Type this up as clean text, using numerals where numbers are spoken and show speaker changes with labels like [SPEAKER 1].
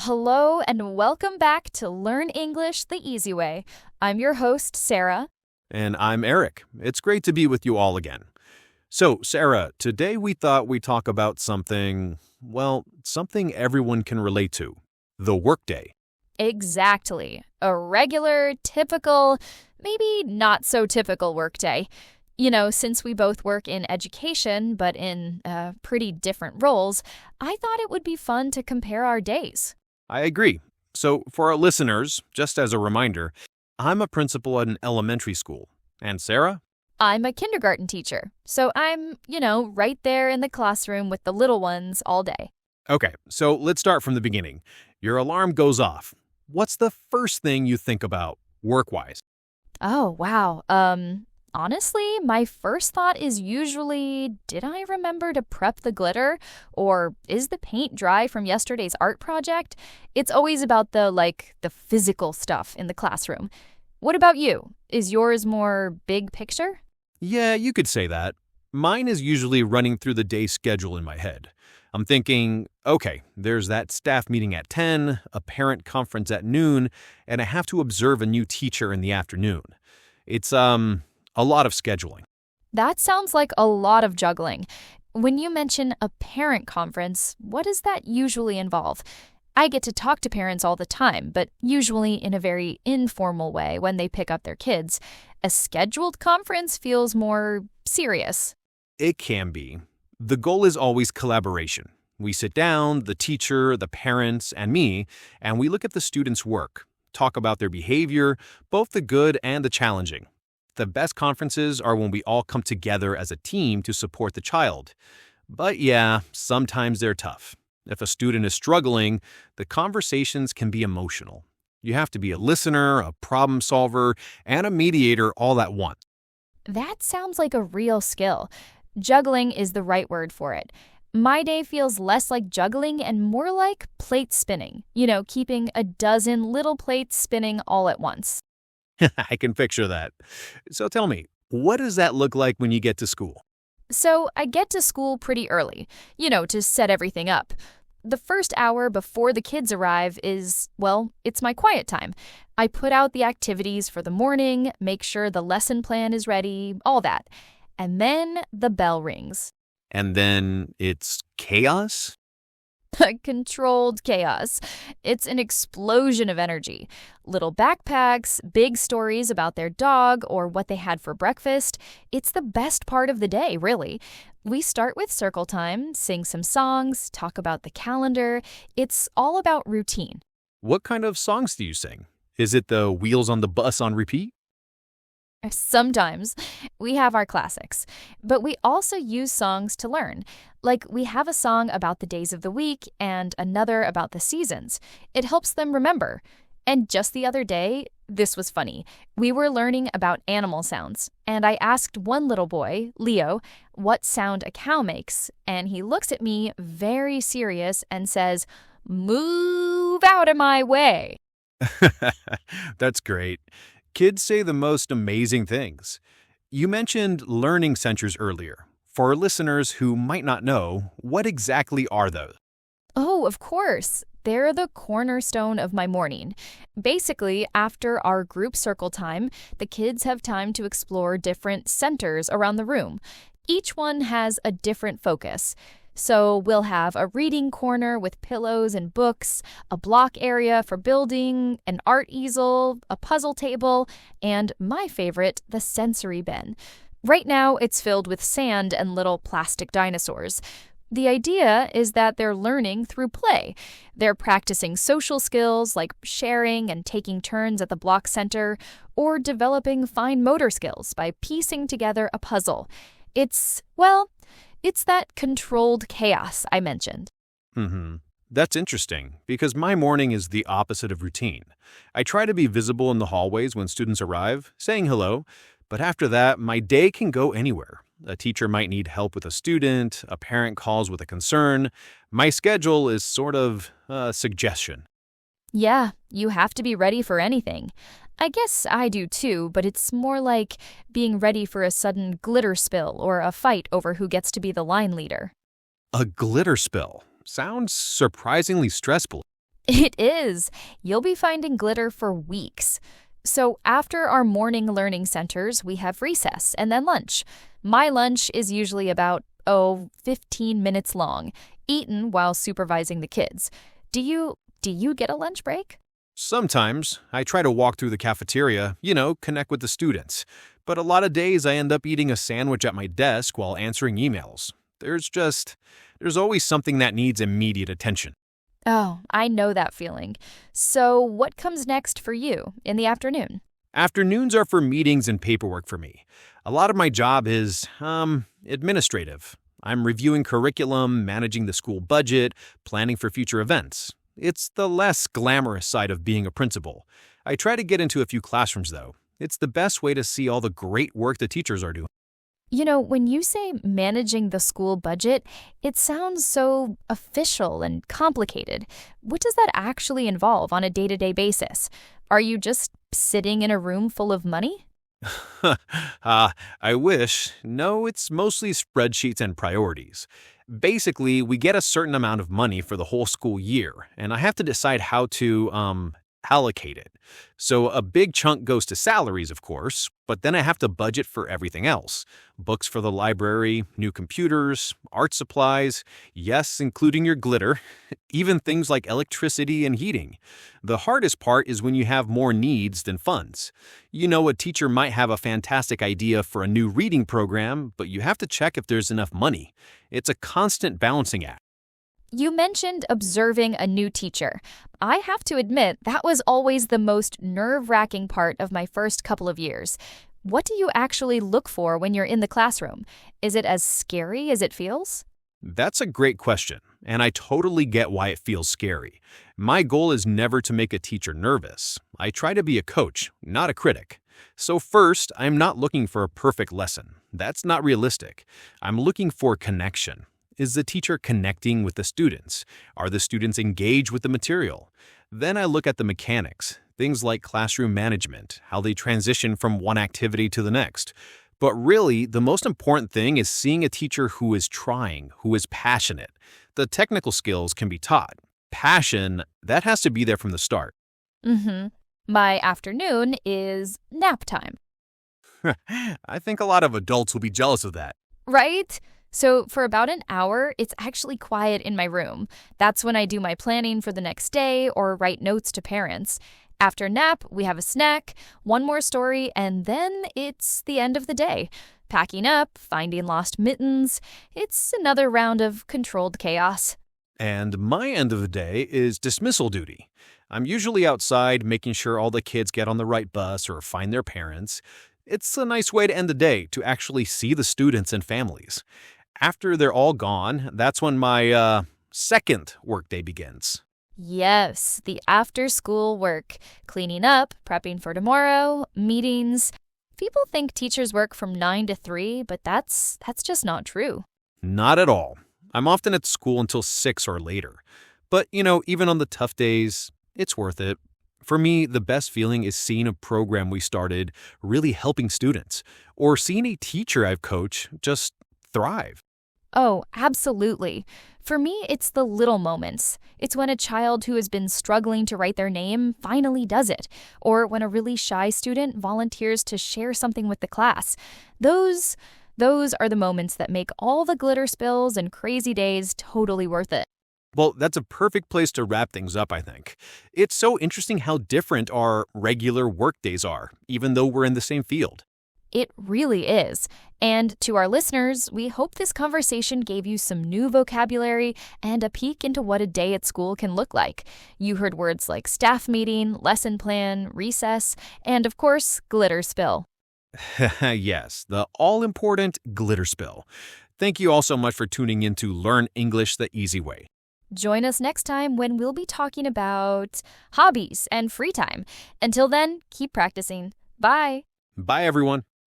[SPEAKER 1] Hello and welcome back to Learn English the Easy Way. I'm your host, Sarah.
[SPEAKER 2] And I'm Eric. It's great to be with you all again. So, Sarah, today we thought we'd talk about something everyone can relate to, the workday.
[SPEAKER 1] Exactly. A regular, typical, maybe not so typical workday. Since we both work in education, but in pretty different roles, I thought it would be fun to compare our days.
[SPEAKER 2] I agree. So, for our listeners, just as a reminder, I'm a principal at an elementary school. And Sarah?
[SPEAKER 1] I'm a kindergarten teacher, so I'm, right there in the classroom with the little ones all day.
[SPEAKER 2] Okay, so let's start from the beginning. Your alarm goes off. What's the first thing you think about, work-wise?
[SPEAKER 1] Oh, wow. Honestly, my first thought is usually, did I remember to prep the glitter? Or is the paint dry from yesterday's art project? It's always about the physical stuff in the classroom. What about you? Is yours more big picture?
[SPEAKER 2] Yeah, you could say that. Mine is usually running through the day schedule in my head. I'm thinking, okay, there's that staff meeting at 10, a parent conference at noon, and I have to observe a new teacher in the afternoon. It's, a lot of scheduling.
[SPEAKER 1] That sounds like a lot of juggling. When you mention a parent conference, what does that usually involve? I get to talk to parents all the time, but usually in a very informal way when they pick up their kids. A scheduled conference feels more serious.
[SPEAKER 2] It can be. The goal is always collaboration. We sit down, the teacher, the parents, and me, and we look at the students' work, talk about their behavior, both the good and the challenging. The best conferences are when we all come together as a team to support the child. But yeah, sometimes they're tough. If a student is struggling, the conversations can be emotional. You have to be a listener, a problem solver, and a mediator all at once.
[SPEAKER 1] That sounds like a real skill. Juggling is the right word for it. My day feels less like juggling and more like plate spinning. Keeping a dozen little plates spinning all at once.
[SPEAKER 2] I can picture that. So tell me, what does that look like when you get to school?
[SPEAKER 1] So I get to school pretty early, to set everything up. The first hour before the kids arrive is, it's my quiet time. I put out the activities for the morning, make sure the lesson plan is ready, all that. And then the bell rings.
[SPEAKER 2] And then it's chaos?
[SPEAKER 1] Controlled chaos. It's an explosion of energy. Little backpacks, big stories about their dog or what they had for breakfast. It's the best part of the day, really. We start with circle time, sing some songs, talk about the calendar. It's all about routine.
[SPEAKER 2] What kind of songs do you sing? Is it the Wheels on the Bus on repeat?
[SPEAKER 1] Sometimes. We have our classics, but we also use songs to learn. Like we have a song about the days of the week and another about the seasons. It helps them remember. And just the other day, this was funny. We were learning about animal sounds, and I asked one little boy, Leo, what sound a cow makes, and he looks at me very serious and says, "Move out of my way."
[SPEAKER 2] That's great. Kids say the most amazing things. You mentioned learning centers earlier. For our listeners who might not know, what exactly are those?
[SPEAKER 1] Oh, of course. They're the cornerstone of my morning. Basically, after our group circle time, the kids have time to explore different centers around the room. Each one has a different focus. So we'll have a reading corner with pillows and books, a block area for building, an art easel, a puzzle table, and my favorite, the sensory bin. Right now, it's filled with sand and little plastic dinosaurs. The idea is that they're learning through play. They're practicing social skills like sharing and taking turns at the block center, or developing fine motor skills by piecing together a puzzle. It's that controlled chaos I mentioned.
[SPEAKER 2] That's interesting, because my morning is the opposite of routine. I try to be visible in the hallways when students arrive, saying hello, but after that, my day can go anywhere. A teacher might need help with a student, a parent calls with a concern. My schedule is sort of a suggestion.
[SPEAKER 1] Yeah, you have to be ready for anything. I guess I do too, but it's more like being ready for a sudden glitter spill or a fight over who gets to be the line leader.
[SPEAKER 2] A glitter spill. Sounds surprisingly stressful.
[SPEAKER 1] It is. You'll be finding glitter for weeks. So, after our morning learning centers, we have recess and then lunch. My lunch is usually about, 15 minutes long, eaten while supervising the kids. Do you get a lunch break?
[SPEAKER 2] Sometimes I try to walk through the cafeteria, connect with the students. But a lot of days I end up eating a sandwich at my desk while answering emails. There's always something that needs immediate attention.
[SPEAKER 1] Oh, I know that feeling. So, what comes next for you in the afternoon?
[SPEAKER 2] Afternoons are for meetings and paperwork for me. A lot of my job is, administrative. I'm reviewing curriculum, managing the school budget, planning for future events. It's the less glamorous side of being a principal. I try to get into a few classrooms, though. It's the best way to see all the great work the teachers are doing.
[SPEAKER 1] When you say managing the school budget, it sounds so official and complicated. What does that actually involve on a day-to-day basis? Are you just sitting in a room full of money?
[SPEAKER 2] I wish. No, it's mostly spreadsheets and priorities. Basically, we get a certain amount of money for the whole school year, and I have to decide how to, allocate it. So a big chunk goes to salaries, of course, but then I have to budget for everything else. Books for the library, new computers, art supplies, yes, including your glitter, even things like electricity and heating. The hardest part is when you have more needs than funds. A teacher might have a fantastic idea for a new reading program, but you have to check if there's enough money. It's a constant balancing act.
[SPEAKER 1] You mentioned observing a new teacher. I have to admit, that was always the most nerve-wracking part of my first couple of years. What do you actually look for when you're in the classroom? Is it as scary as it feels?
[SPEAKER 2] That's a great question, and I totally get why it feels scary. My goal is never to make a teacher nervous. I try to be a coach, not a critic. So first, I'm not looking for a perfect lesson. That's not realistic. I'm looking for connection. Is the teacher connecting with the students? Are the students engaged with the material? Then I look at the mechanics, things like classroom management, how they transition from one activity to the next. But really, the most important thing is seeing a teacher who is trying, who is passionate. The technical skills can be taught. Passion, that has to be there from the start.
[SPEAKER 1] Mm-hmm. My afternoon is nap time.
[SPEAKER 2] I think a lot of adults will be jealous of that.
[SPEAKER 1] Right? So for about an hour, it's actually quiet in my room. That's when I do my planning for the next day or write notes to parents. After nap, we have a snack, one more story, and then it's the end of the day. Packing up, finding lost mittens. It's another round of controlled chaos.
[SPEAKER 2] And my end of the day is dismissal duty. I'm usually outside making sure all the kids get on the right bus or find their parents. It's a nice way to end the day, to actually see the students and families. After they're all gone, that's when my second workday begins.
[SPEAKER 1] Yes, the after-school work. Cleaning up, prepping for tomorrow, meetings. People think teachers work from 9 to 3, but that's just not true.
[SPEAKER 2] Not at all. I'm often at school until 6 or later. But, even on the tough days, it's worth it. For me, the best feeling is seeing a program we started really helping students, or seeing a teacher I've coached just thrive.
[SPEAKER 1] Oh, absolutely. For me, it's the little moments. It's when a child who has been struggling to write their name finally does it, or when a really shy student volunteers to share something with the class. Those are the moments that make all the glitter spills and crazy days totally worth it.
[SPEAKER 2] Well, that's a perfect place to wrap things up, I think. It's so interesting how different our regular workdays are, even though we're in the same field.
[SPEAKER 1] It really is. And to our listeners, we hope this conversation gave you some new vocabulary and a peek into what a day at school can look like. You heard words like staff meeting, lesson plan, recess, and of course, glitter spill.
[SPEAKER 2] Yes, the all-important glitter spill. Thank you all so much for tuning in to Learn English the Easy Way.
[SPEAKER 1] Join us next time when we'll be talking about hobbies and free time. Until then, keep practicing. Bye.
[SPEAKER 2] Bye, everyone.